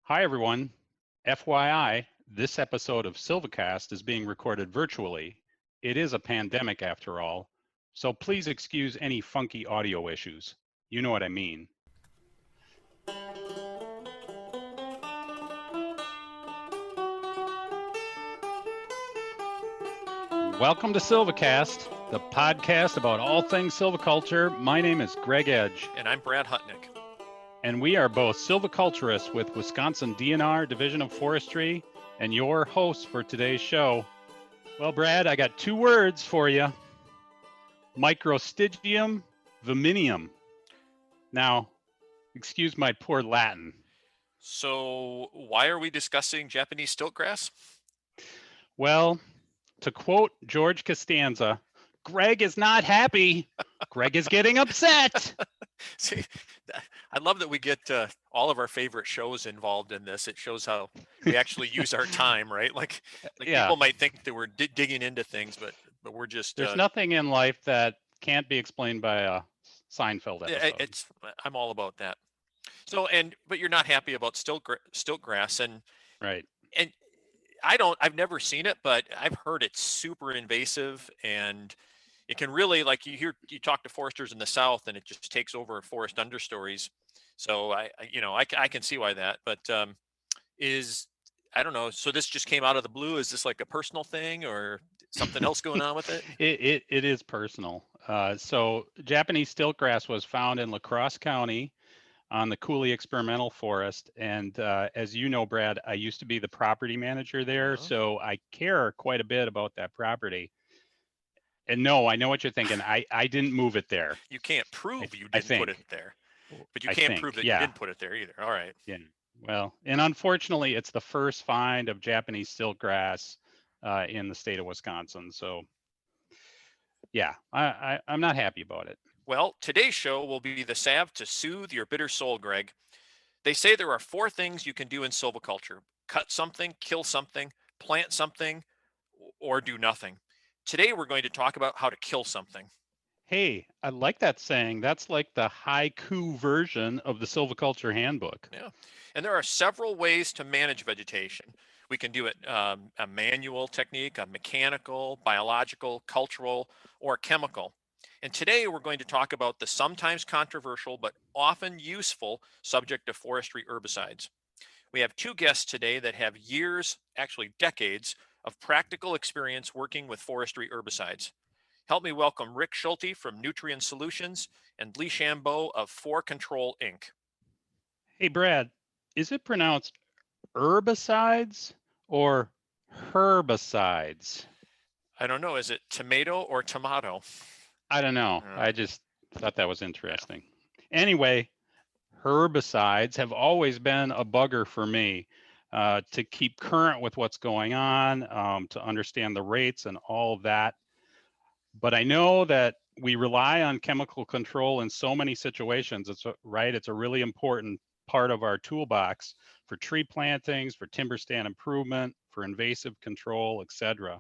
Hi, everyone. FYI, this episode of SilviCast is being recorded virtually. It is a pandemic after all, so please excuse any funky audio issues. You know what I mean. Welcome to SilviCast, the podcast about all things silviculture. My name is Greg Edge. And I'm Brad Hutnick. And we are both silviculturists with Wisconsin DNR Division of Forestry and your hosts for today's show. Well, Brad, I got two words for you. Microstygium viminium. Now, excuse my poor Latin. So why are we discussing Japanese stiltgrass? Well, to quote George Costanza, Greg is not happy. Greg is getting upset. See, I love that we get all of our favorite shows involved in this. It shows how we actually use our time, right? Like Yeah. People might think that we're digging into things, but we're just. There's nothing in life that can't be explained by a Seinfeld episode. I'm all about that. So, but you're not happy about stiltgrass, and right. And I've never seen it, but I've heard it's super invasive, and it can really, like, you talk to foresters in the South and it just takes over forest understories. So I can see why that, but I don't know. So this just came out of the blue. Is this like a personal thing or something else going on with it? It is personal. So Japanese stiltgrass was found in La Crosse County on the Cooley Experimental Forest. And as you know, Brad, I used to be the property manager there. So I care quite a bit about that property. And no, I know what you're thinking. I didn't move it there. You can't prove you didn't put it there, but you can't prove that you didn't put it there either. All right. Yeah. Well, and unfortunately, it's the first find of Japanese stiltgrass in the state of Wisconsin. So yeah, I'm not happy about it. Well, today's show will be the salve to soothe your bitter soul, Greg. They say there are 4 things you can do in silviculture: cut something, kill something, plant something, or do nothing. Today, we're going to talk about how to kill something. Hey, I like that saying. That's like the haiku version of the Silviculture Handbook. Yeah, and there are several ways to manage vegetation. We can do it a manual technique, a mechanical, biological, cultural, or chemical. And today we're going to talk about the sometimes controversial but often useful subject of forestry herbicides. We have 2 guests today that have years, actually decades, of practical experience working with forestry herbicides. Help me welcome Rick Schulte from Nutrien Solutions and Lee Shambeau of 4 Control Inc. Hey, Brad, is it pronounced herbicides or herbicides? I don't know. Is it tomato or tomato? I don't know. I just thought that was interesting. Yeah. Anyway, herbicides have always been a bugger for me to keep current with what's going on, to understand the rates and all of that. But I know that we rely on chemical control in so many situations. It's a really important part of our toolbox for tree plantings, for timber stand improvement, for invasive control, etc.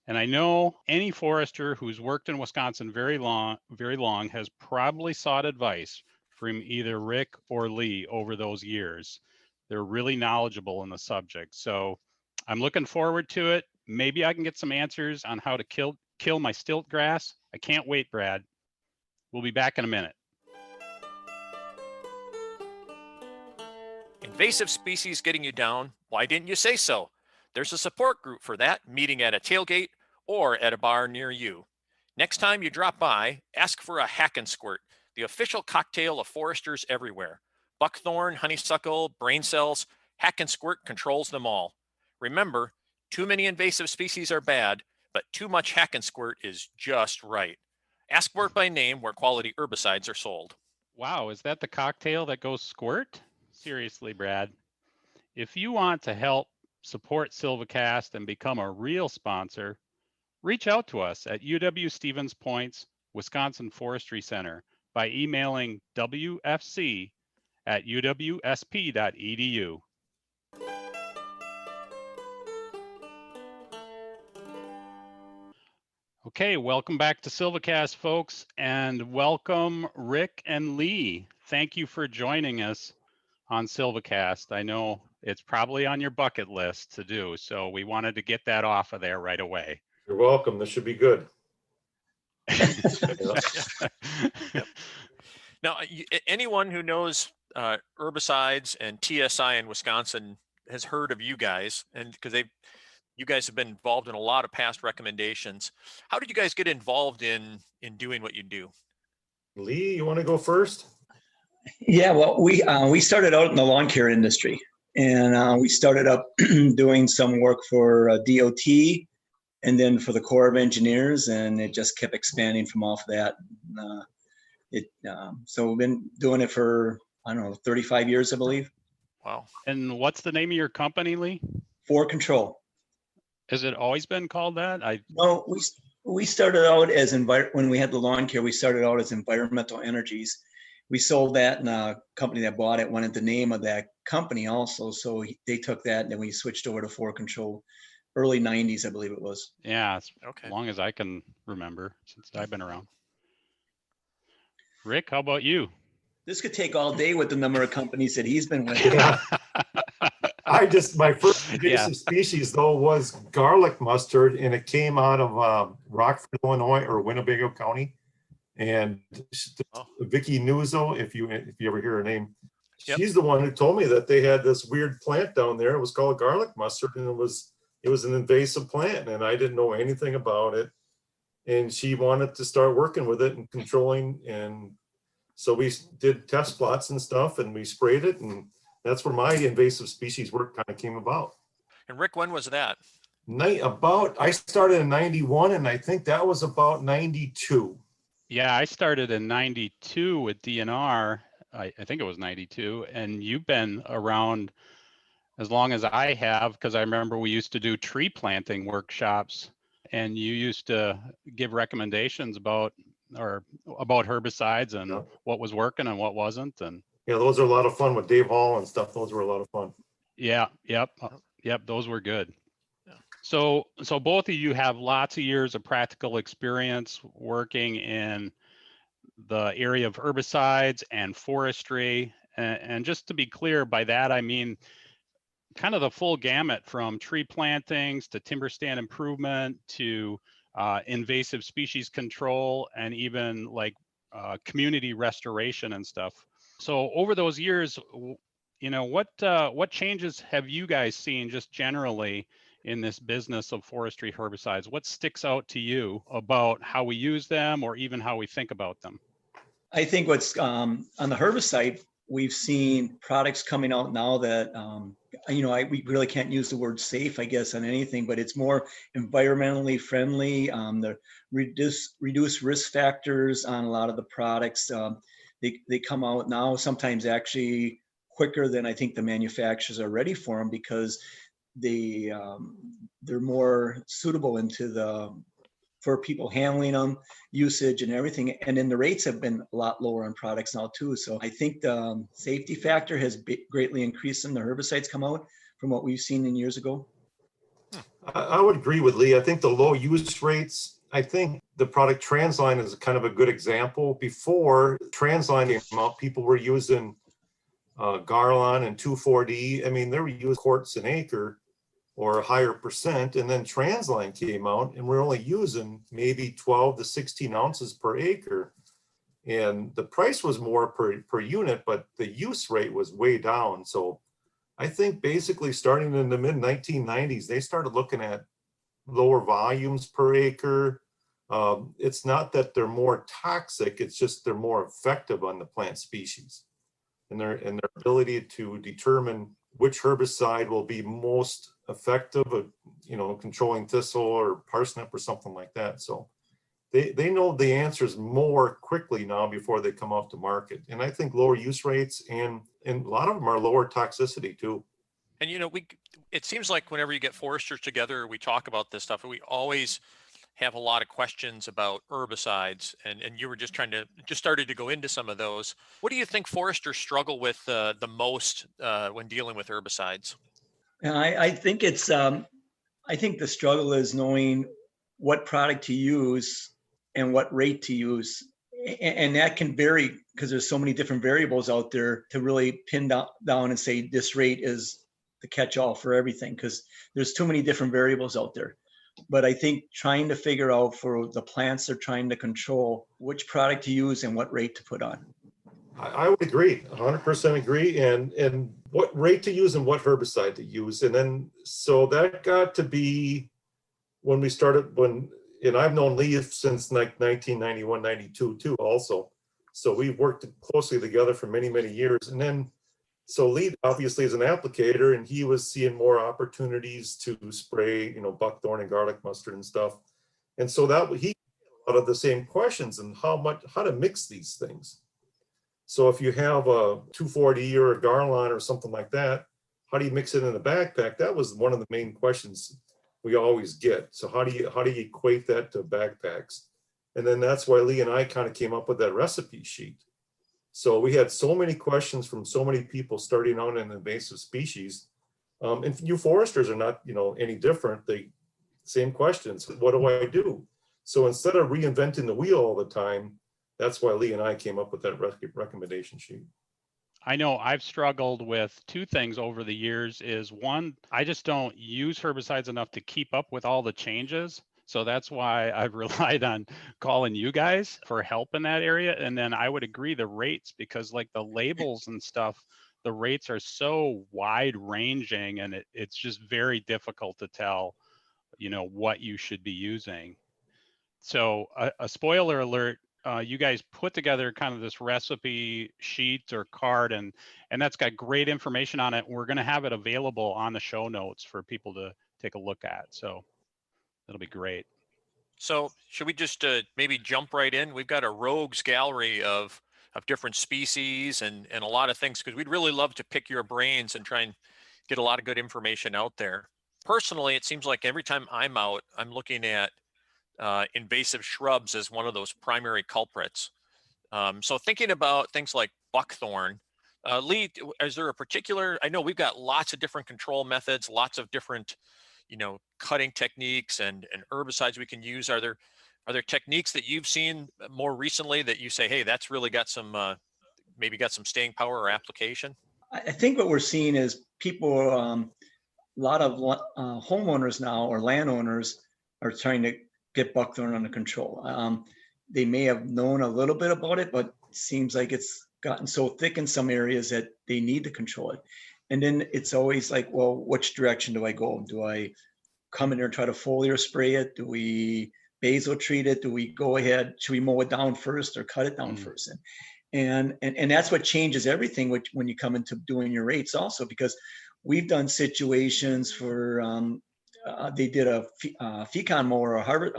And I know any forester who's worked in Wisconsin very long has probably sought advice from either Rick or Lee over those years. They're really knowledgeable in the subject. So I'm looking forward to it. Maybe I can get some answers on how to kill my stiltgrass. I can't wait, Brad. We'll be back in a minute. Invasive species getting you down? Why didn't you say so? There's a support group for that, meeting at a tailgate or at a bar near you. Next time you drop by, ask for a Hack and Squirt, the official cocktail of foresters everywhere. Buckthorn, honeysuckle, brain cells, Hack and Squirt controls them all. Remember, too many invasive species are bad, but too much Hack and Squirt is just right. Ask for it by name where quality herbicides are sold. Wow, is that the cocktail that goes squirt? Seriously, Brad. If you want to help support SilviCast and become a real sponsor, reach out to us at UW Stevens Point's Wisconsin Forestry Center by emailing wfc@uwsp.edu. Okay, welcome back to SilviCast, folks, and welcome Rick and Lee. Thank you for joining us. on SilviCast. I know it's probably on your bucket list to do, so we wanted to get that off of there right away. You're welcome. This should be good. Yep. Now, anyone who knows herbicides and TSI in Wisconsin has heard of you guys, and because you guys have been involved in a lot of past recommendations. How did you guys get involved in doing what you do? Lee, you want to go first? Yeah, well, we started out in the lawn care industry, and we started up doing some work for DOT, and then for the Corps of Engineers, and it just kept expanding from off that. So we've been doing it for, I don't know, 35 years, I believe. Wow. And what's the name of your company, Lee? For Control. Has it always been called that? No, we started out as when we had the lawn care, we started out as Environmental Energies. We sold that, and a company that bought it wanted the name of that company also. So they took that, and then we switched over to For Control. Early 90s, I believe it was. Yeah, as Okay. long as I can remember, since I've been around. Rick, how about you? This could take all day with the number of companies that he's been with. Yeah. My first invasive species though was garlic mustard, and it came out of Rockford, Illinois, or Winnebago County. And Vicky Nuzzo, if you ever hear her name, she's the one who told me that they had this weird plant down there. It was called garlic mustard, and it was an invasive plant, and I didn't know anything about it. And she wanted to start working with it and controlling, and so we did test plots and stuff, and we sprayed it, and that's where my invasive species work kind of came about. And Rick, when was that? I started in 91, and I think that was about 92. Yeah, I started in 92 with DNR. I think it was 92, and you've been around as long as I have, because I remember we used to do tree planting workshops, and you used to give recommendations about herbicides and what was working and what wasn't. And yeah, those are a lot of fun with Dave Hall and stuff. Those were a lot of fun. Yeah, yep, those were good. Yeah. So both of you have lots of years of practical experience working in the area of herbicides and forestry. And just to be clear, by that I mean kind of the full gamut, from tree plantings to timber stand improvement to invasive species control, and even like community restoration and stuff. So over those years, what changes have you guys seen just generally in this business of forestry herbicides? What sticks out to you about how we use them, or even how we think about them? I think what's on the herbicide, we've seen products coming out now that, we really can't use the word safe, I guess, on anything, but it's more environmentally friendly. The reduce risk factors on a lot of the products. They come out now, sometimes actually quicker than I think the manufacturers are ready for them, because they're more suitable for people handling them, usage and everything. And then the rates have been a lot lower on products now too. So I think the safety factor has greatly increased in the herbicides come out from what we've seen in years ago. I would agree with Lee. I think the low use rates, I think the product Transline is kind of a good example. Before Transline came out, people were using Garlon and 2,4-D. I mean, they were using quarts an acre or a higher percent, and then Transline came out, and we're only using maybe 12 to 16 ounces per acre. And the price was more per unit, but the use rate was way down. So I think basically starting in the mid 1990s, they started looking at lower volumes per acre. It's not that they're more toxic, it's just they're more effective on the plant species, and their ability to determine which herbicide will be most effective at, controlling thistle or parsnip or something like that. So they know the answers more quickly now before they come off the market. And I think lower use rates and a lot of them are lower toxicity too. And it seems like whenever you get foresters together, we talk about this stuff, and we always have a lot of questions about herbicides, and you were just started to go into some of those. What do you think foresters struggle with the most when dealing with herbicides? And I think I think the struggle is knowing what product to use and what rate to use. And that can vary because there's so many different variables out there to really pin down and say this rate is the catch-all for everything, because there's too many different variables out there. But I think trying to figure out for the plants they're trying to control which product to use and what rate to put on. I would agree, 100% agree. And what rate to use and what herbicide to use. And then, so that got to be when we started, and I've known Lee since like 1991, 92 too also. So we've worked closely together for many, many years. And then, so Lee obviously is an applicator, and he was seeing more opportunities to spray, buckthorn and garlic mustard and stuff. And so that he had a lot of the same questions and how to mix these things. So if you have a 240 or a Garland or something like that, how do you mix it in a backpack? That was one of the main questions we always get. So how do you equate that to backpacks? And then that's why Lee and I kind of came up with that recipe sheet. So we had so many questions from so many people starting out in invasive species. And you foresters are not, any different. Same questions. What do I do? So instead of reinventing the wheel all the time, that's why Lee and I came up with that recommendation sheet. I know I've struggled with two things over the years. Is one, I just don't use herbicides enough to keep up with all the changes. So that's why I've relied on calling you guys for help in that area. And then I would agree the rates, because like the labels and stuff, the rates are so wide ranging, and it's just very difficult to tell, what you should be using. So a spoiler alert, you guys put together kind of this recipe sheet or card, and that's got great information on it. We're going to have it available on the show notes for people to take a look at. So that'll be great. So should we just maybe jump right in? We've got a rogues gallery of different species and a lot of things, because we'd really love to pick your brains and try and get a lot of good information out there. Personally, it seems like every time I'm out, I'm looking at invasive shrubs as one of those primary culprits. So thinking about things like buckthorn, Lee, is there a particular, I know we've got lots of different control methods, lots of different, cutting techniques and herbicides we can use. Are there techniques that you've seen more recently that you say, hey, that's really got some, maybe got some staying power or application? I think what we're seeing is people, a lot of homeowners now or landowners are trying to get buckthorn under control. They may have known a little bit about it, but it seems like it's gotten so thick in some areas that they need to control it. And then it's always like, well, which direction do I go? Do I come in there and try to foliar spray it? Do we basal treat it? Do we go ahead? Should we mow it down first or cut it down first? And that's what changes everything when you come into doing your rates also, because we've done situations for, they did a fecon mower or harvest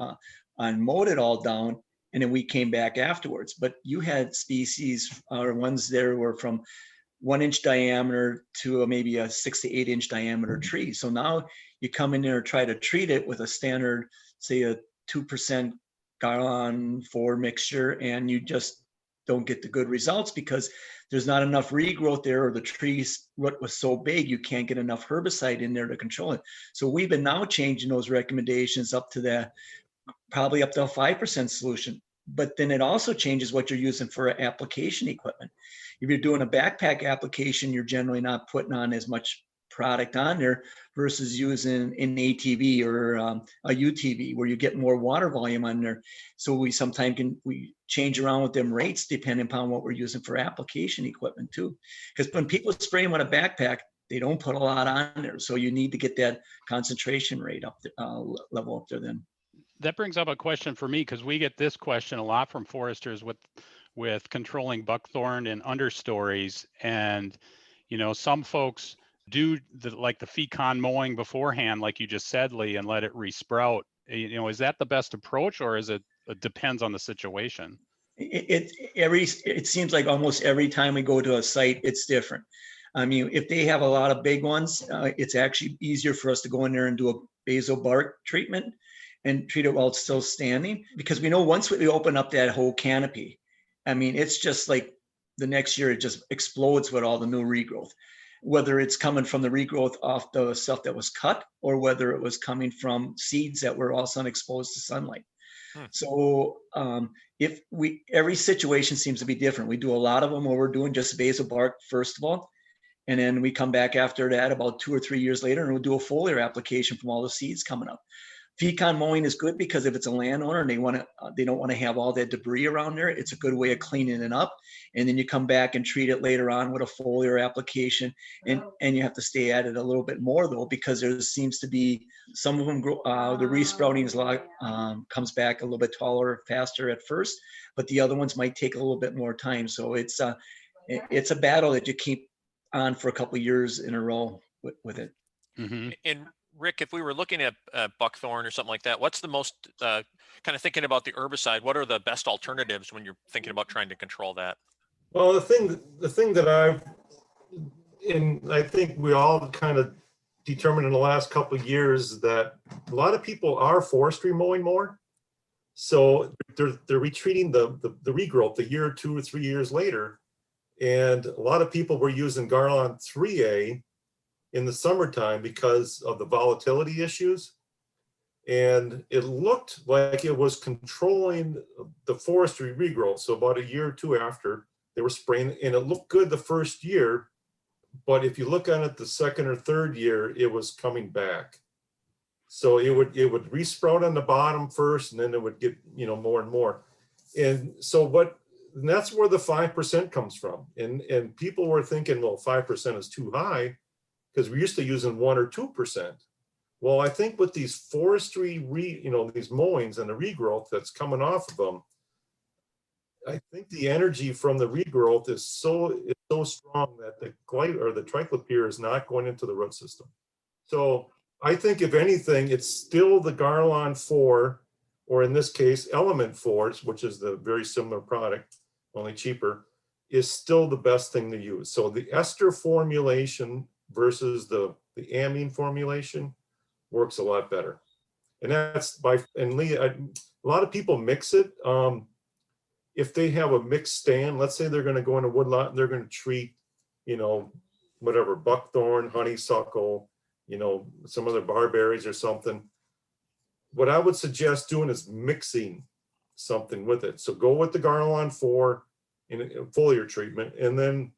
and mowed it all down, and then we came back afterwards. But you had species or ones there were from 1 inch diameter to maybe a 6 to 8 inch diameter tree. So now you come in there and try to treat it with a standard, say a 2% Garland 4 mixture, and you just don't get the good results because there's not enough regrowth there, or the tree's root was so big you can't get enough herbicide in there to control it. So we've been now changing those recommendations up to that, probably up to a 5% solution. But then it also changes what you're using for application equipment. If you're doing a backpack application, you're generally not putting on as much product on there versus using an ATV or a UTV where you get more water volume on there. So we sometimes we change around with them rates depending upon what we're using for application equipment too. Because when people spray them with a backpack, they don't put a lot on there. So you need to get that concentration rate up level up there then. That brings up a question for me, because we get this question a lot from foresters with controlling buckthorn in understories. And, some folks do the fecon mowing beforehand, like you just said, Lee, and let it resprout. Is that the best approach, or it depends on the situation? It seems like almost every time we go to a site, it's different. I mean, if they have a lot of big ones, it's actually easier for us to go in there and do a basal bark treatment and treat it while it's still standing, because we know once we open up that whole canopy, I mean, it's just like the next year, it just explodes with all the new regrowth, whether it's coming from the regrowth off the stuff that was cut or whether it was coming from seeds that were all sun exposed to sunlight. So if every situation seems to be different. We do a lot of them where we're doing just basal bark first of all, and then we come back after that about 2 or 3 years later and we'll do a foliar application from all the seeds coming up. Pecan mowing is good because if it's a landowner and they don't want to have all that debris around there, it's a good way of cleaning it up. And then you come back and treat it later on with a foliar application, and you have to stay at it a little bit more though, because there seems to be some of them grow, the resprouting is comes back a little bit taller, faster at first, but the other ones might take a little bit more time. So it's a battle that you keep on for a couple of years in a row with it. Mm-hmm. And Rick, if we were looking at buckthorn or something like that, what's the most kind of thinking about the herbicide? What are the best alternatives when you're thinking about trying to control that? Well, the thing that I think we all kind of determined in the last couple of years is that a lot of people are forestry mowing more. So they're retreating the regrowth a year or 2 or 3 years later. And a lot of people were using Garland 3A in the summertime because of the volatility issues. And it looked like it was controlling the forestry regrowth. So about a year or 2 after, they were spraying, and it looked good the first year. But if you look at it the second or third year, it was coming back. So it would resprout on the bottom first, and then it would get, more and more. And so and that's where the 5% comes from. And people were thinking, well, 5% is too high, because we're used to using 1 or 2%. Well, I think with these forestry, these mowings and the regrowth that's coming off of them, I think the energy from the regrowth is so strong that the triclopyr is not going into the root system. So I think if anything, it's still the Garland 4, or in this case, Element 4, which is the very similar product, only cheaper, is still the best thing to use. So the ester formulation versus the amine formulation works a lot better. And that's and Lee, a lot of people mix it. If they have a mixed stand, let's say they're going to go in a woodlot and they're going to treat, whatever, buckthorn, honeysuckle, some other barberries or something. What I would suggest doing is mixing something with it. So go with the Garland 4 in foliar treatment, and then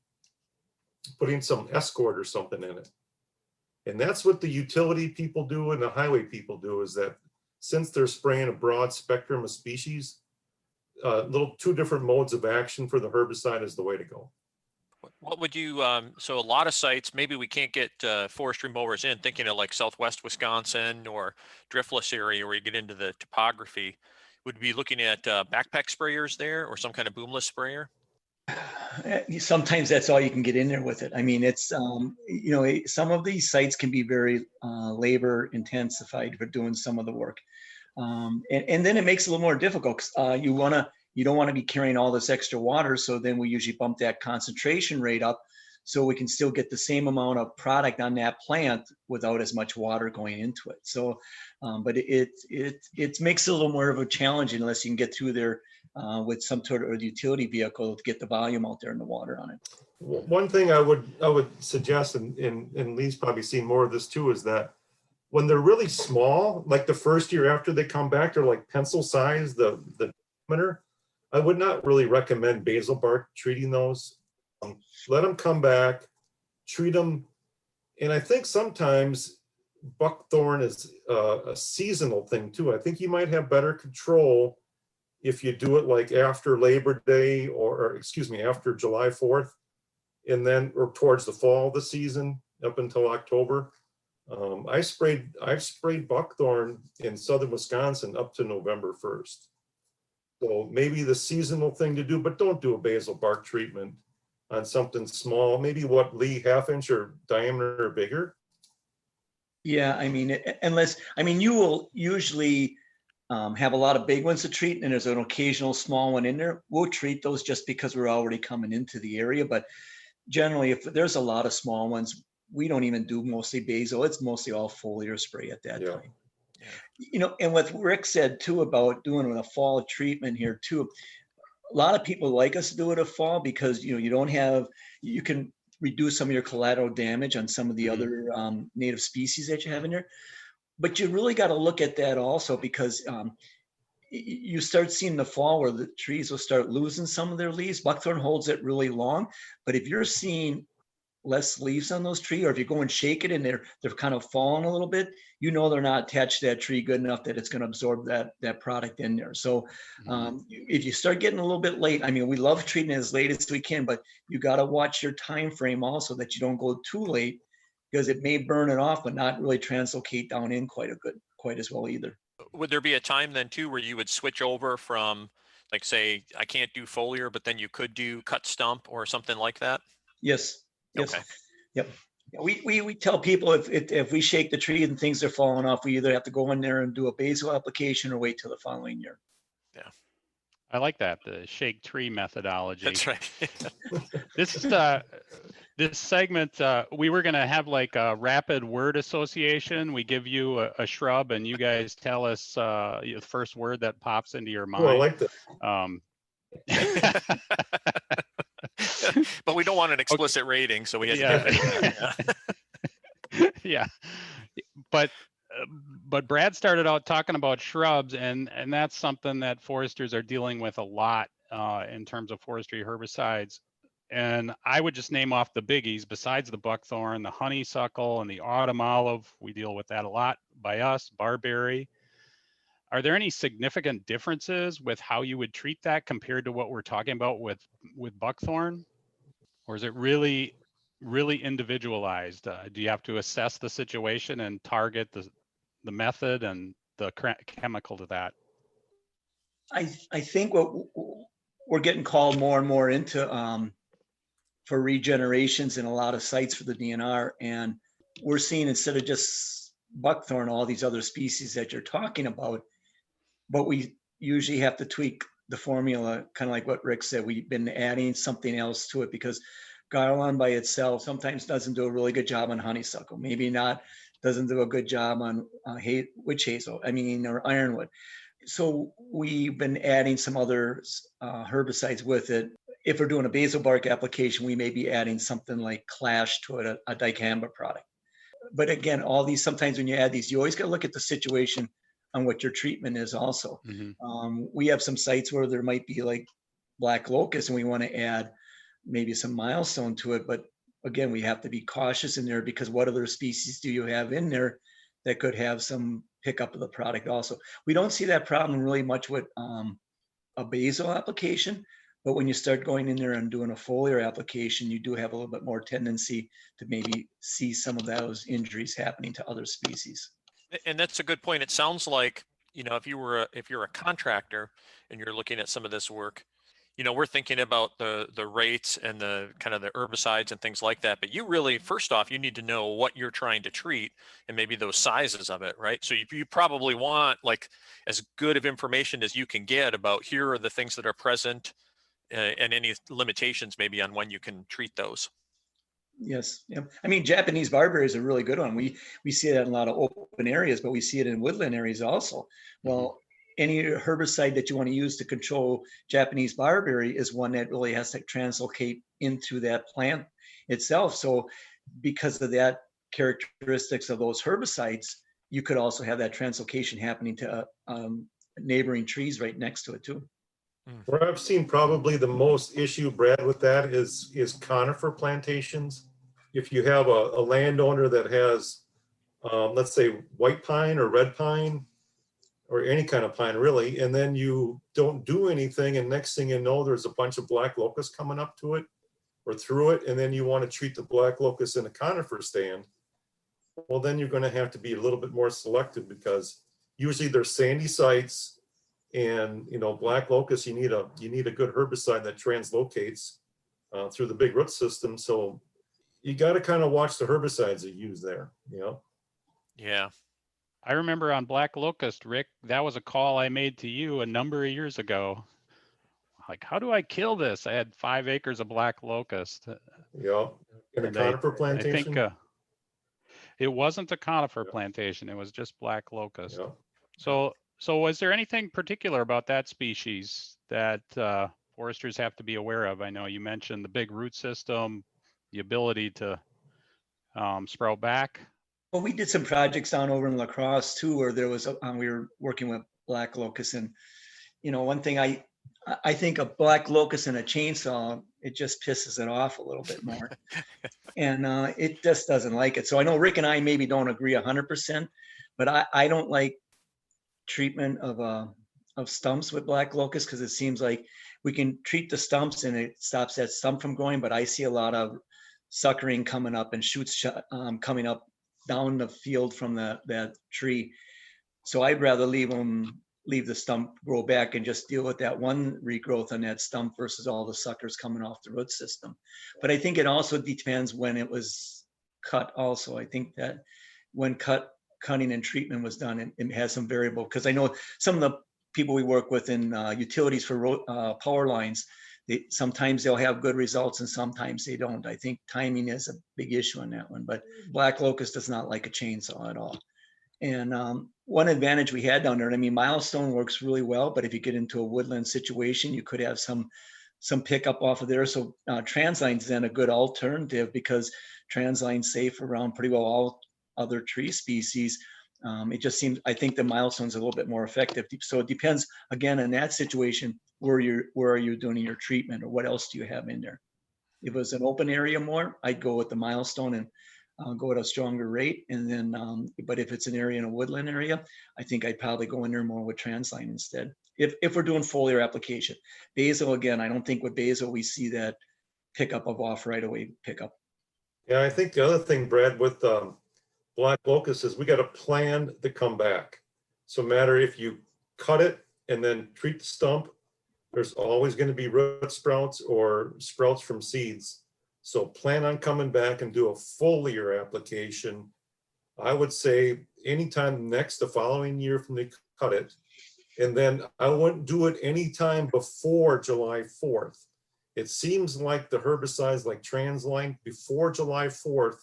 putting some Escort or something in it. And that's what the utility people do and the highway people do, is that since they're spraying a broad spectrum of species, little 2 different modes of action for the herbicide is the way to go. What would you, so a lot of sites, maybe we can't get forestry mowers in, thinking of like Southwest Wisconsin or driftless area where you get into the topography, would be looking at backpack sprayers there or some kind of boomless sprayer? Sometimes that's all you can get in there with it. I mean, it's, some of these sites can be very labor intensified for doing some of the work. And then it makes it a little more difficult, because you don't want to be carrying all this extra water. So then we usually bump that concentration rate up so we can still get the same amount of product on that plant without as much water going into it. So, but it makes it a little more of a challenge unless you can get through there with some sort of utility vehicle to get the volume out there in the water on it. One thing I would suggest, and Lee's probably seen more of this too, is that when they're really small, like the first year after they come back, they're like pencil size, the diameter. I would not really recommend basal bark treating those. Let them come back, treat them. And I think sometimes buckthorn is a seasonal thing too. I think you might have better control if you do it like after Labor Day, or after July 4th, and then, or towards the fall of the season up until October. I've sprayed buckthorn in southern Wisconsin up to November 1st. So maybe the seasonal thing to do, but don't do a basal bark treatment on something small. Maybe what, Lee, 1/2 inch or diameter or bigger? Yeah, I mean, you will usually have a lot of big ones to treat, and there's an occasional small one in there. We'll treat those just because we're already coming into the area. But generally, if there's a lot of small ones, we don't even do mostly basal. It's mostly all foliar spray at that time. Yeah. And what Rick said too about doing a fall treatment here too, a lot of people like us to do it a fall because you can reduce some of your collateral damage on some of the other native species that you have in there. But you really got to look at that also, because you start seeing the fall where the trees will start losing some of their leaves. Buckthorn holds it really long, but if you're seeing less leaves on those trees, or if you go and shake it and they're kind of falling a little bit, you know they're not attached to that tree good enough that it's going to absorb that product in there. So if you start getting a little bit late, I mean, we love treating it as late as we can, but you got to watch your time frame also, that you don't go too late, because it may burn it off but not really translocate down in quite as well either. Would there be a time then too where you would switch over from, like, say, I can't do foliar, but then you could do cut stump or something like that? Yes. Yes. Okay. Yep. We tell people if we shake the tree and things are falling off, we either have to go in there and do a basal application or wait till the following year. Yeah. I like that, the shake tree methodology. That's right. This segment, we were going to have like a rapid word association. We give you a shrub and you guys tell us the first word that pops into your mind. Oh, I like that. But we don't want an explicit rating, so we had to yeah. But Brad started out talking about shrubs, and that's something that foresters are dealing with a lot in terms of forestry herbicides. And I would just name off the biggies besides the buckthorn, the honeysuckle, and the autumn olive. We deal with that a lot by us, barberry. Are there any significant differences with how you would treat that compared to what we're talking about with buckthorn? Or is it really individualized? Do you have to assess the situation and target the method and the chemical to that? I think what we're getting called more and more into for regenerations in a lot of sites for the DNR, and we're seeing, instead of just buckthorn, all these other species that you're talking about, but we usually have to tweak the formula, kind of like what Rick said. We've been adding something else to it, because garland by itself sometimes doesn't do a really good job on honeysuckle, maybe not doesn't do a good job on witch hazel, or ironwood. So we've been adding some other herbicides with it. If we're doing a basal bark application, we may be adding something like Clash to it, a dicamba product. But again, all these, sometimes when you add these, you always got to look at the situation on what your treatment is also. We have some sites where there might be like black locust and we want to add maybe some milestone to it. But again, we have to be cautious in there, because what other species do you have in there that could have some pickup of the product also? We don't see that problem really much with a basal application, but when you start going in there and doing a foliar application, you do have a little bit more tendency to maybe see some of those injuries happening to other species. And that's a good point. It sounds like, if you're a contractor and you're looking at some of this work, we're thinking about the rates and the kind of the herbicides and things like that. But you really, first off, you need to know what you're trying to treat and maybe those sizes of it, right? So you probably want like as good of information as you can get about, here are the things that are present and any limitations maybe on when you can treat those. Yes. Yeah. Japanese barberry is a really good one. We see it in a lot of open areas, but we see it in woodland areas also. Well, any herbicide that you want to use to control Japanese barberry is one that really has to translocate into that plant itself. So because of that characteristics of those herbicides, you could also have that translocation happening to neighboring trees right next to it too. Where I've seen probably the most issue, Brad, with that is conifer plantations. If you have a landowner that has, let's say, white pine or red pine, or any kind of pine really, and then you don't do anything, and next thing you know, there's a bunch of black locust coming up to it or through it, and then you want to treat the black locust in a conifer stand, well, then you're going to have to be a little bit more selective, because usually they're sandy sites, and black locust, you need a good herbicide that translocates through the big root system. So you got to kind of watch the herbicides that you use there. Yeah. I remember on black locust, Rick, that was a call I made to you a number of years ago. Like, how do I kill this? I had 5 acres of black locust. Yeah. In a conifer plantation? I think it wasn't a conifer plantation. It was just black locust. Yeah. So was there anything particular about that species that foresters have to be aware of? I know you mentioned the big root system, the ability to sprout back. Well, we did some projects down over in La Crosse too, where there was we were working with black locust, and one thing I think a black locust and a chainsaw, it just pisses it off a little bit more. And it just doesn't like it. So I know Rick and I maybe don't agree 100%, but I don't like treatment of stumps with black locust, because it seems like we can treat the stumps and it stops that stump from growing, but I see a lot of suckering coming up and shoots coming up down the field from that tree. So I'd rather leave the stump grow back and just deal with that one regrowth on that stump versus all the suckers coming off the root system. But I think it also depends when it was cut also. I think that when cutting and treatment was done, it has some variable, because I know some of the people we work with in utilities for power lines, sometimes they'll have good results and sometimes they don't. I think timing is a big issue on that one, but black locust does not like a chainsaw at all. And one advantage we had down there, I mean, milestone works really well, but if you get into a woodland situation, you could have some pickup off of there. So transline's then a good alternative, because transline's safe around pretty well all other tree species. It just seems, I think the milestone's a little bit more effective. So it depends, again, in that situation, where are you doing your treatment, or what else do you have in there? If it was an open area more, I'd go with the milestone and go at a stronger rate. And then, but if it's an area in a woodland area, I think I'd probably go in there more with transline instead. If we're doing foliar application. Basil, again, I don't think with basil we see that pickup of off right away pickup. Yeah, I think the other thing, Brad, with black locust is we got to plan to come back. So no matter if you cut it and then treat the stump, there's always going to be root sprouts or sprouts from seeds. So plan on coming back and do a foliar application. I would say anytime the following year from the cut it. And then I wouldn't do it anytime before July 4th. It seems like the herbicides like Transline, before July 4th,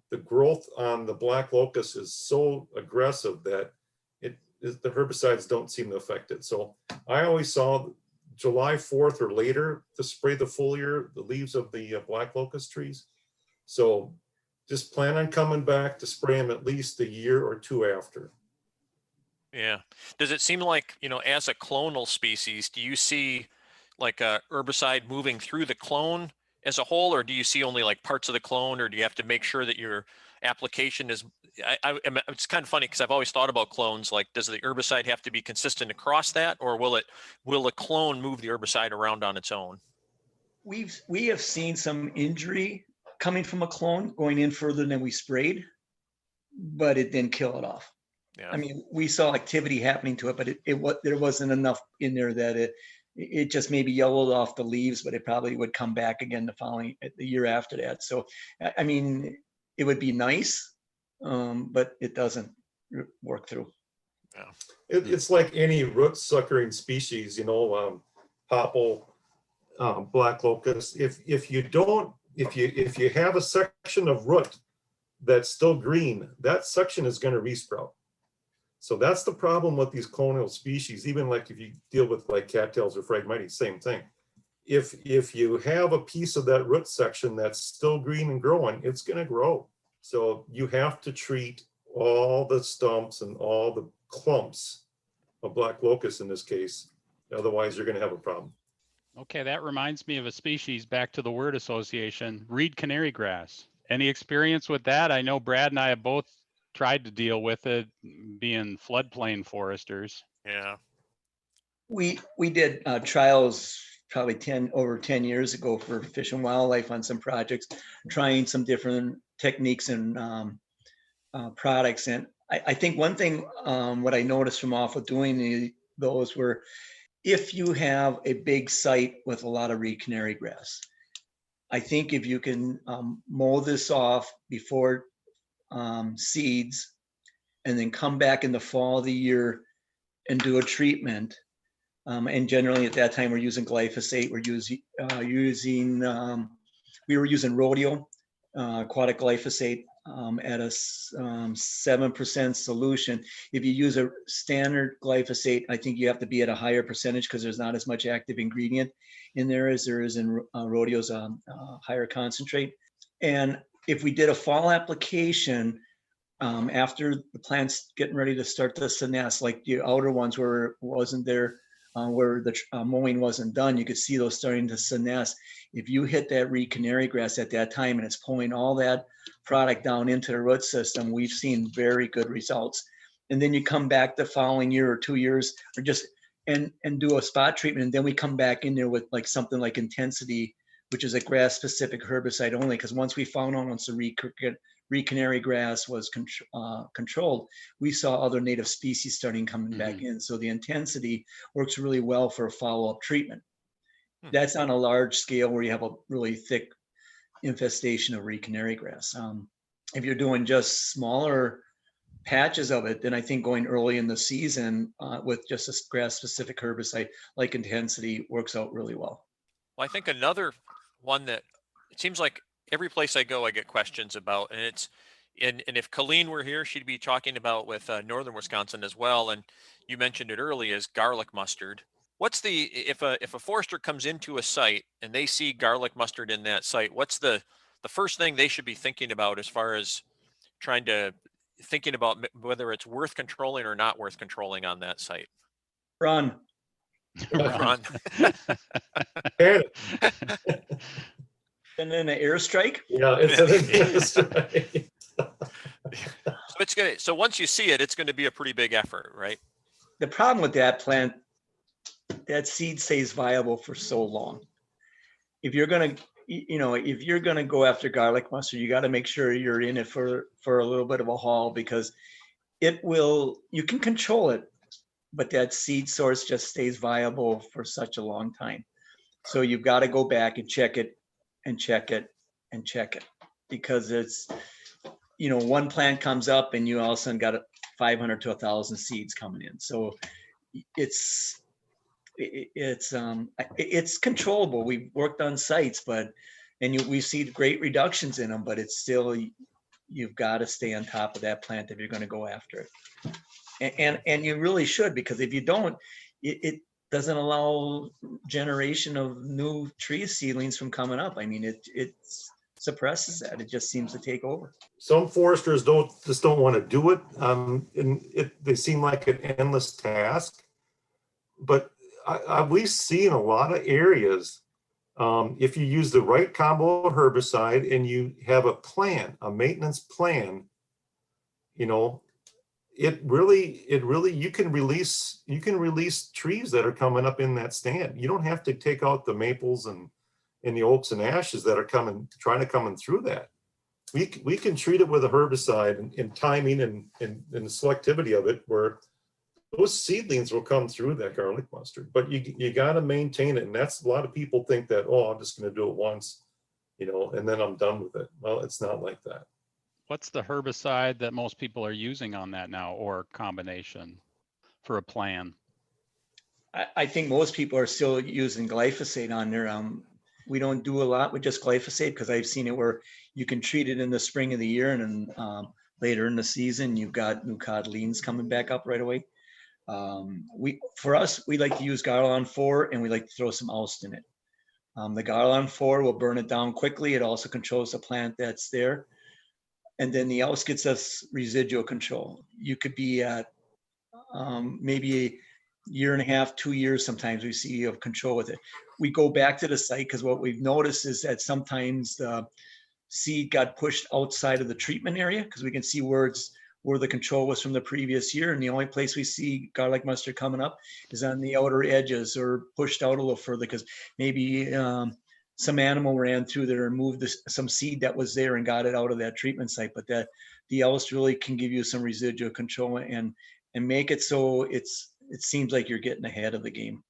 the growth on the black locust is so aggressive that the herbicides don't seem to affect it. So I always saw July 4th or later to spray the foliar, the leaves of the black locust trees. So just plan on coming back to spray them at least a year or two after. Yeah. Does it seem like, as a clonal species, do you see like a herbicide moving through the clone as a whole, or do you see only like parts of the clone, or do you have to make sure that your application is, it's kind of funny because I've always thought about clones, like does the herbicide have to be consistent across that, or will a clone move the herbicide around on its own? We have seen some injury coming from a clone going in further than we sprayed, but it didn't kill it off. Yeah. I mean, we saw activity happening to it, but there wasn't enough in there that it just maybe yellowed off the leaves, but it probably would come back again the year after that. So, I mean, it would be nice, but it doesn't work through. Yeah. It's like any root suckering species, popple, black locust. If you have a section of root that's still green, that section is going to resprout. So that's the problem with these clonal species. Even like if you deal with like cattails or phragmites, same thing. If you have a piece of that root section that's still green and growing, it's going to grow. So you have to treat all the stumps and all the clumps of black locust in this case. Otherwise, you're going to have a problem. Okay, that reminds me of a species, back to the word association, reed canary grass. Any experience with that? I know Brad and I have both tried to deal with it, being floodplain foresters. Yeah. We did trials probably over 10 years ago for Fish and Wildlife on some projects, trying some different techniques and products. And I think one thing, what I noticed from off of doing those were, if you have a big site with a lot of reed canary grass, I think if you can mow this off before seeds and then come back in the fall of the year and do a treatment, and generally at that time we're using glyphosate, we were using rodeo aquatic glyphosate at a 7% solution. If you use a standard glyphosate, I think you have to be at a higher percentage because there's not as much active ingredient in there as there is in rodeo's higher concentrate. And if we did a fall application after the plant's getting ready to start to senesce, like the outer ones where wasn't there where the mowing wasn't done, you could see those starting to senesce. If you hit that reed canary grass at that time and it's pulling all that product down into the root system, we've seen very good results. And then you come back the following year or 2 years, or just and do a spot treatment, and then we come back in there with like something like Intensity, which is a grass specific herbicide only, because once we found out once the reed canary grass was controlled, we saw other native species starting coming back in. So the Intensity works really well for a follow-up treatment. That's on a large scale where you have a really thick infestation of reed canary grass. If you're doing just smaller patches of it, then I think going early in the season with just a grass specific herbicide like Intensity works out really well. Well, I think another one that it seems like every place I go, I get questions about, and it's, and if Colleen were here, she'd be talking about with northern Wisconsin as well. And you mentioned it early, is garlic mustard. What's the, if a forester comes into a site and they see garlic mustard in that site, what's the first thing they should be thinking about as far as thinking about whether it's worth controlling or not worth controlling on that site? Run. Run. And, And then an airstrike. yeah, it's an airstrike. So once you see it, it's going to be a pretty big effort, right? The problem with that plant, that seed stays viable for so long. If you're gonna, if you're gonna go after garlic mustard, you got to make sure you're in it for a little bit of a haul, because it will. You can control it, but that seed source just stays viable for such a long time. So you've got to go back and check it, and check it, and check it, because it's, one plant comes up and you all of a sudden got 500 to 1,000 seeds coming in. So it's controllable. We've worked on sites, we see great reductions in them, but it's still, you've got to stay on top of that plant if you're going to go after it. And you really should, because if you don't, it doesn't allow generation of new tree seedlings from coming up. I mean, it suppresses that. It just seems to take over. Some foresters don't want to do it. And they seem like an endless task. But we've seen a lot of areas, if you use the right combo of herbicide and you have a maintenance plan, it really, you can release trees that are coming up in that stand. You don't have to take out the maples and the oaks and ashes that are trying to come through that. We can treat it with a herbicide and timing and the selectivity of it, where those seedlings will come through that garlic mustard, but you got to maintain it. And that's, a lot of people think that, oh, I'm just going to do it once, and then I'm done with it. Well, it's not like that. What's the herbicide that most people are using on that now, or combination for a plan? I think most people are still using glyphosate on there. We don't do a lot with just glyphosate, because I've seen it where you can treat it in the spring of the year, and then later in the season, you've got new codlines coming back up right away. For us, we like to use Garlon 4, and we like to throw some Oust in it. The Garlon 4 will burn it down quickly. It also controls the plant that's there. And then the Oust gets us residual control. You could be at maybe a year and a half, 2 years, sometimes we see of control with it. We go back to the site, because what we've noticed is that sometimes the seed got pushed outside of the treatment area, because we can see where the control was from the previous year. And the only place we see garlic mustard coming up is on the outer edges, or pushed out a little further, because maybe some animal ran through there and moved some seed that was there and got it out of that treatment site. But that the Oust really can give you some residual control and make it so it seems like you're getting ahead of the game.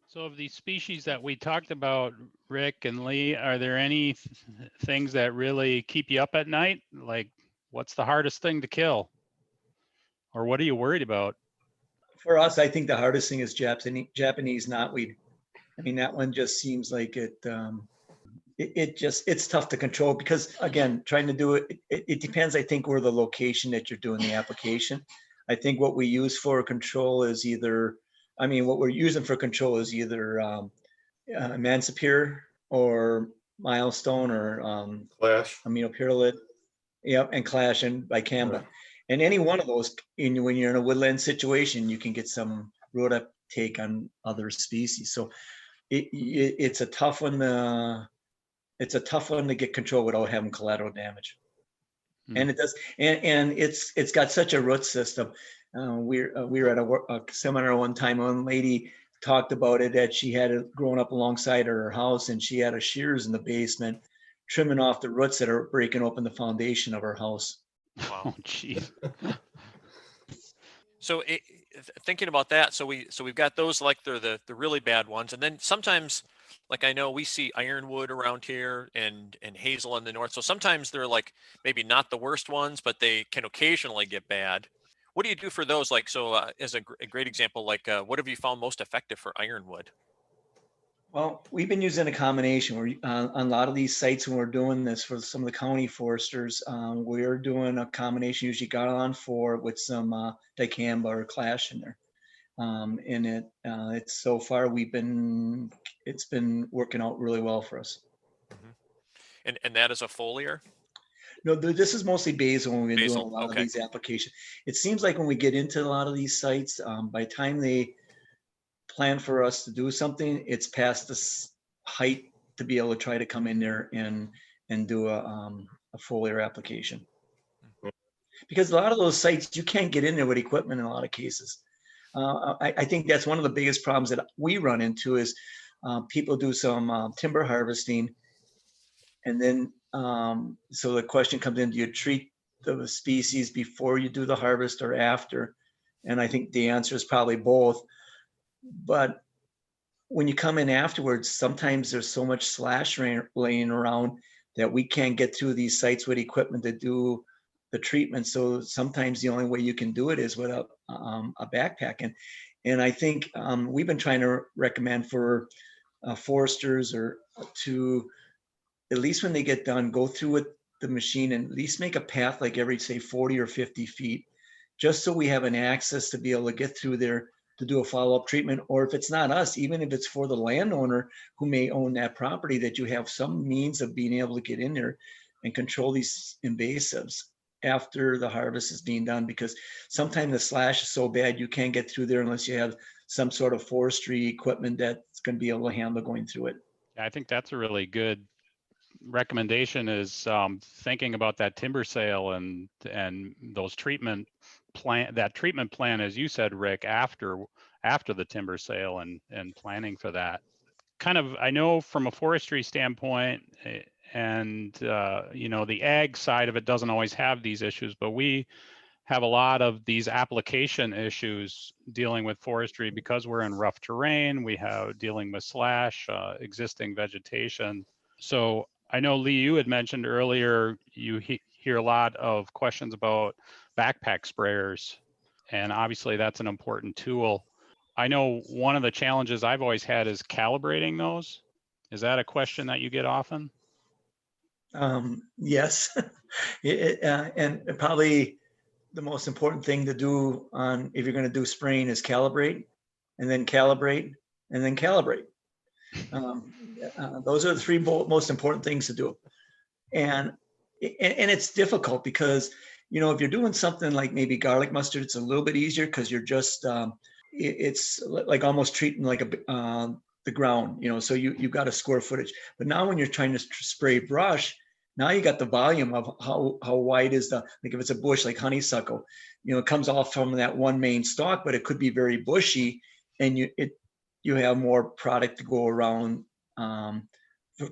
So of these species that we talked about, Rick and Lee, are there any things that really keep you up at night? Like, what's the hardest thing to kill? Or what are you worried about? For us, I think the hardest thing is Japanese knotweed. I mean, that one just seems like it's tough to control, because again, trying to do it depends, I think, where the location that you're doing the application. I think what we use for control is either Emancipir or Milestone or Clash. aminopyrrolid, and Clash and Bicamba. Right. And any one of those, when you're in a woodland situation, you can get some Rhoda take on other species. So it's a tough one. It's a tough one to get control without having collateral damage. And it does, and it's got such a root system. We were at a seminar one time. One lady talked about it, that she had it growing up alongside her house, and she had a shears in the basement trimming off the roots that are breaking open the foundation of her house. Wow. Oh, geez. So thinking about that, so we've got those, like they're the really bad ones, and then sometimes, like I know we see ironwood around here and hazel in the north. So sometimes they're like maybe not the worst ones, but they can occasionally get bad. What do you do for those? Like, so as a great example, like what have you found most effective for ironwood? Well, we've been using a combination. We're on a lot of these sites when we're doing this for some of the county foresters. We're doing a combination, usually Garland 4 with some dicamba or clash in there. And it's so far it's been working out really well for us. Mm-hmm. And that is a foliar? No, this is mostly basil when we've been Basil, doing a lot okay. of these applications. It seems like when we get into a lot of these sites, by the time they plan for us to do something, it's past this height to be able to try to come in there and do a foliar application. Because a lot of those sites, you can't get in there with equipment in a lot of cases. I think that's one of the biggest problems that we run into is people do some timber harvesting, and then so the question comes in: do you treat the species before you do the harvest or after? And I think the answer is probably both. But when you come in afterwards, sometimes there's so much slash laying around that we can't get through these sites with equipment to do the treatment. So sometimes the only way you can do it is with a backpack. And I think we've been trying to recommend for foresters or to, at least when they get done, go through with the machine and at least make a path like every, say, 40 or 50 feet, just so we have an access to be able to get through there to do a follow-up treatment. Or if it's not us, even if it's for the landowner who may own that property, that you have some means of being able to get in there and control these invasives after the harvest is being done, because sometimes the slash is so bad you can't get through there unless you have some sort of forestry equipment that's going to be able to handle going through it. I think that's a really good recommendation, is thinking about that timber sale and those treatment plan, as you said, Rick, after the timber sale and planning for that. Kind of, I know from a forestry standpoint, and the ag side of it doesn't always have these issues, but we have a lot of these application issues dealing with forestry because we're in rough terrain. We have dealing with slash, existing vegetation. So I know, Lee, you had mentioned earlier, you hear a lot of questions about backpack sprayers, and obviously that's an important tool. I know one of the challenges I've always had is calibrating those. Is that a question that you get often? Yes, and probably the most important thing to do if you're going to do spraying is calibrate, and then calibrate, and then calibrate. Those are the three most important things to do. And it's difficult because, if you're doing something like maybe garlic mustard, it's a little bit easier because you're just, it's like almost treating like the ground, so you've got a square footage. But now when you're trying to spray brush, now you got the volume of how wide is like if it's a bush like honeysuckle, it comes off from that one main stalk, but it could be very bushy, and you have more product to go around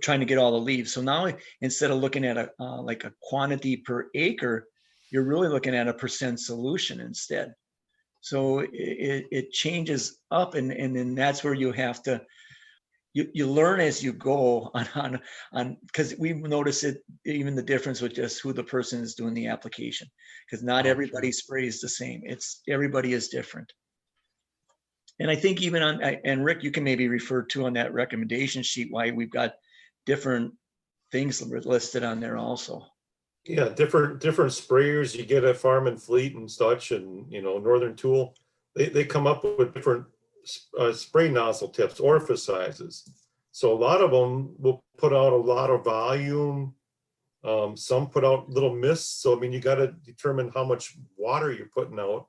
trying to get all the leaves. So now instead of looking at like a quantity per acre, you're really looking at a % solution instead. So it changes up, and then that's where you have to, you learn as you go on because we've noticed it, even the difference with just who the person is doing the application, because not everybody sprays the same. Everybody is different. And I think even and Rick, you can maybe refer to on that recommendation sheet why we've got different things listed on there also. Yeah, different sprayers you get at Farm and Fleet and such, and Northern Tool, they come up with different spray nozzle tips, orifice sizes. So a lot of them will put out a lot of volume. Some put out little mists. So I mean, you got to determine how much water you're putting out.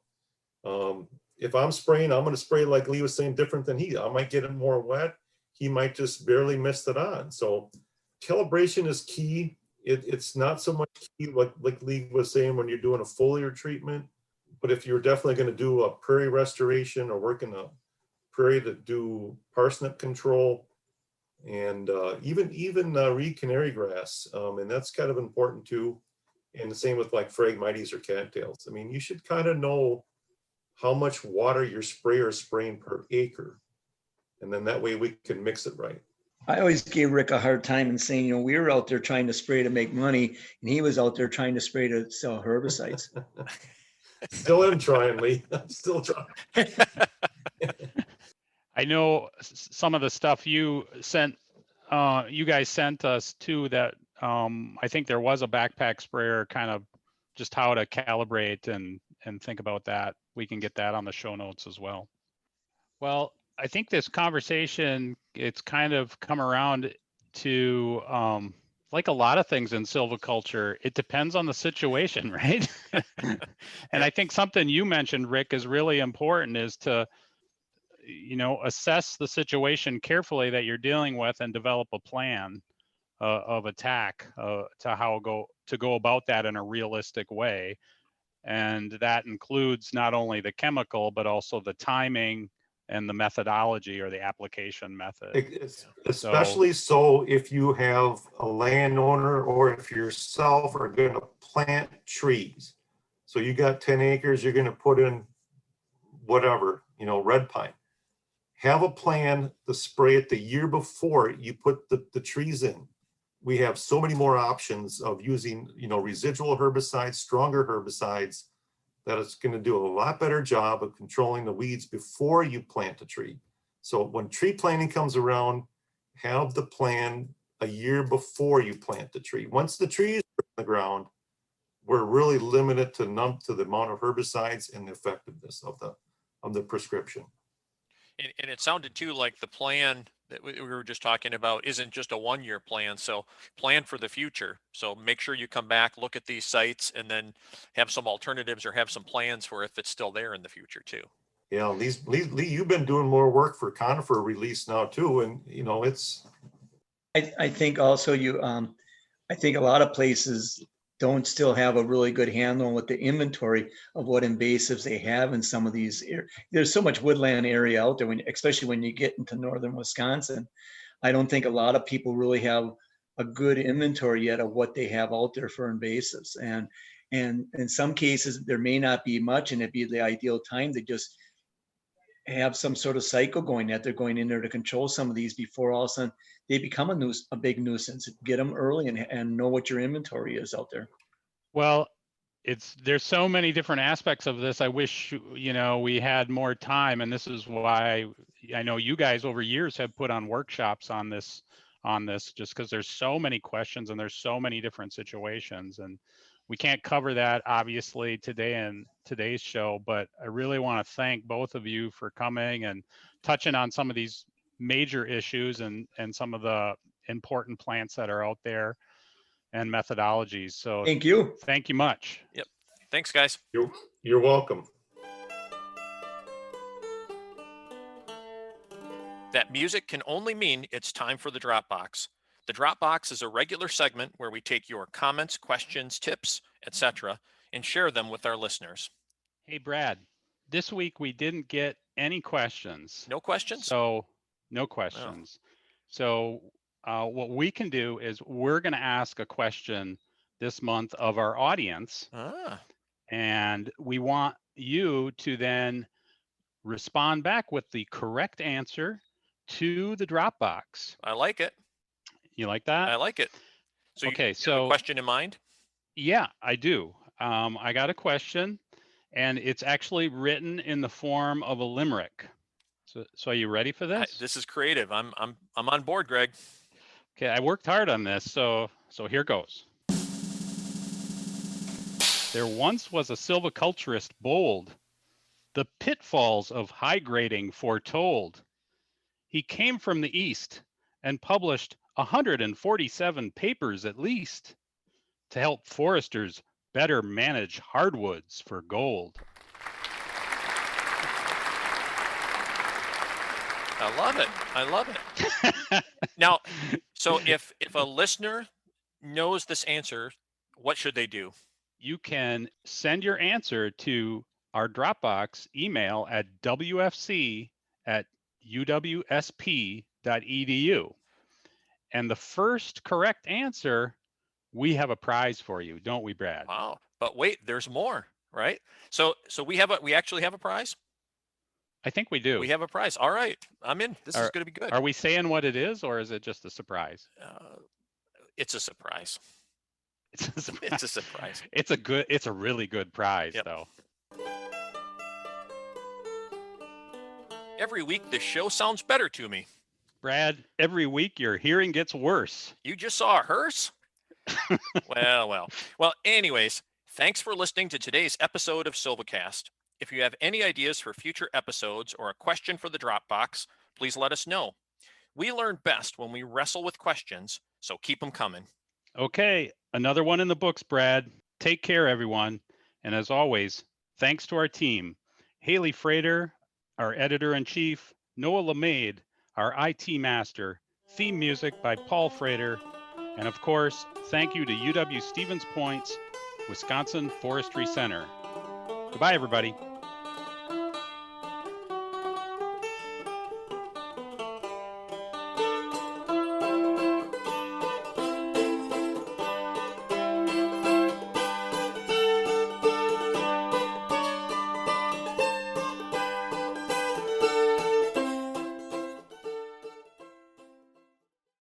if I'm spraying, I'm going to spray like Lee was saying, different than he. I might get it more wet. He might just barely miss it on. So calibration is key. It's not so much key like Lee was saying when you're doing a foliar treatment, but if you're definitely going to do a prairie restoration or work in a prairie to do parsnip control and even reed canary grass, and that's kind of important too. And the same with like Phragmites or cattails. I mean, you should kind of know how much water your sprayer is spraying per acre. And then that way we can mix it right. I always gave Rick a hard time and saying, we were out there trying to spray to make money, and he was out there trying to spray to sell herbicides. Still am trying, Lee. I'm still trying. I know some of the stuff you guys sent us too, that I think there was a backpack sprayer, kind of just how to calibrate and think about that. We can get that on the show notes as well. Well, I think this conversation, it's kind of come around to like a lot of things in silviculture, it depends on the situation, right? And I think something you mentioned, Rick, is really important, is to assess the situation carefully that you're dealing with and develop a plan of attack to go about that in a realistic way. And that includes not only the chemical, but also the timing and the methodology or the application method. Especially so if you have a landowner or if yourself are going to plant trees. So you got 10 acres, you're going to put in whatever, red pine. Have a plan to spray it the year before you put the trees in. We have so many more options of using, residual herbicides, stronger herbicides, that it's going to do a lot better job of controlling the weeds before you plant a tree. So when tree planting comes around, have the plan a year before you plant the tree. Once the tree is in the ground, we're really limited to the amount of herbicides and the effectiveness of the prescription. And it sounded too like the plan that we were just talking about isn't just a 1-year plan. So plan for the future. So make sure you come back, look at these sites, and then have some alternatives or have some plans for if it's still there in the future too. Yeah, Lee, you've been doing more work for conifer release now too, and it's. I think also I think a lot of places don't still have a really good handle with the inventory of what invasives they have in some of these. There's so much woodland area out there, especially when you get into northern Wisconsin. I don't think a lot of people really have a good inventory yet of what they have out there for invasives. And in some cases, there may not be much, and it'd be the ideal time to just have some sort of cycle going, that they're going in there to control some of these before all of a sudden they become a big nuisance. Get them early and know what your inventory is out there. Well, there's so many different aspects of this. I wish, we had more time, and this is why I know you guys over years have put on workshops on this, just because there's so many questions and there's so many different situations, and we can't cover that obviously today in today's show, but I really want to thank both of you for coming and touching on some of these major issues and some of the important plants that are out there and methodologies. So thank you much. Yep. Thanks, guys. You're welcome. That music can only mean it's time for the Dropbox. The Dropbox is a regular segment where we take your comments, questions, tips, etc., and share them with our listeners. Hey, Brad, this week we didn't get any questions. No questions? So no questions. Oh. So what we can do is we're going to ask a question this month of our audience. And we want you to then respond back with the correct answer to the Dropbox. I like it. You like that? I like it. So okay, you have a question in mind? Yeah, I do. I got a question, and it's actually written in the form of a limerick. So are you ready for this? This is creative. I'm on board, Greg. Okay, I worked hard on this, so here goes. There once was a silviculturist bold, the pitfalls of high grading foretold. He came from the East and published 147 papers at least to help foresters better manage hardwoods for gold. I love it. I love it. Now, so if a listener knows this answer, what should they do? You can send your answer to our Dropbox email at wfc@uwsp.edu. And the first correct answer, we have a prize for you, don't we, Brad? Wow. But wait, there's more, right? So we actually have a prize? I think we do. We have a prize. All right. I'm in. This is going to be good. Are we saying what it is, or is it just a surprise? It's a surprise. It's a surprise. It's a surprise. It's a really good prize, Yep. though. Every week, this show sounds better to me. Brad, every week your hearing gets worse. You just saw a hearse? Well. Anyways, thanks for listening to today's episode of SilviCast. If you have any ideas for future episodes or a question for the Dropbox, please let us know. We learn best when we wrestle with questions, so keep them coming. Okay, another one in the books, Brad. Take care, everyone. And as always, thanks to our team, Haley Frater, our editor-in-chief, Noah LeMade, our IT master, theme music by Paul Frater, and of course, thank you to UW Stevens Point's Wisconsin Forestry Center. Goodbye, everybody.